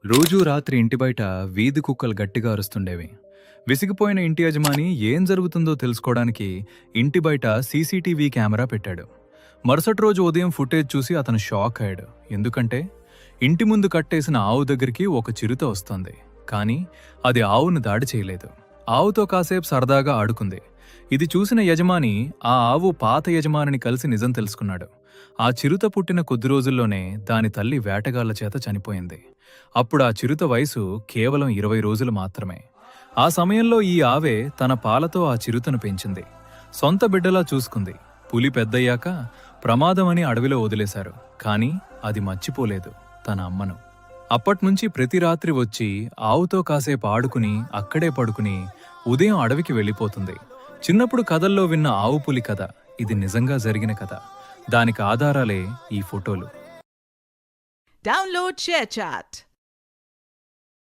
రోజూ రాత్రి ఇంటి బయట వీధి కుక్కలు గట్టిగా అరుస్తుండేవి. విసిగిపోయిన ఇంటి యజమాని ఏం జరుగుతుందో తెలుసుకోవడానికి ఇంటి బయట సీసీటీవీ కెమెరా పెట్టాడు. మరుసటి రోజు ఉదయం ఫుటేజ్ చూసి అతను షాక్ అయ్యాడు. ఎందుకంటే ఇంటి ముందు కట్టేసిన ఆవు దగ్గరికి ఒక చిరుత వస్తోంది. కానీ అది ఆవును దాడి చేయలేదు. ఆవుతో కాసేపు సరదాగా ఆడుకుంది. ఇది చూసిన యజమాని ఆ ఆవు పాత యజమానిని కలిసి నిజం తెలుసుకున్నాడు. ఆ చిరుత పుట్టిన కొద్ది రోజుల్లోనే దాని తల్లి వేటగాళ్ల చేత చనిపోయింది. అప్పుడు ఆ చిరుత వయసు కేవలం 20 రోజులు మాత్రమే. ఆ సమయంలో ఈ ఆవే తన పాలతో ఆ చిరుతను పెంచింది. సొంత బిడ్డలా చూసుకుంది. పులి పెద్దయ్యాక ప్రమాదమని అడవిలో వదిలేశారు. కానీ అది మర్చిపోలేదు తన అమ్మను. అప్పట్నుంచి ప్రతి రాత్రి వచ్చి ఆవుతో కాసేపు ఆడుకుని అక్కడే పడుకుని ఉదయం అడవికి వెళ్ళిపోతుంది. చిన్నప్పుడు కథల్లో విన్న ఆవు పులి కథ ఇది నిజంగా జరిగిన కథ. దానికి ఆధారాలే ఈ ఫోటోలు. Download ShareChat.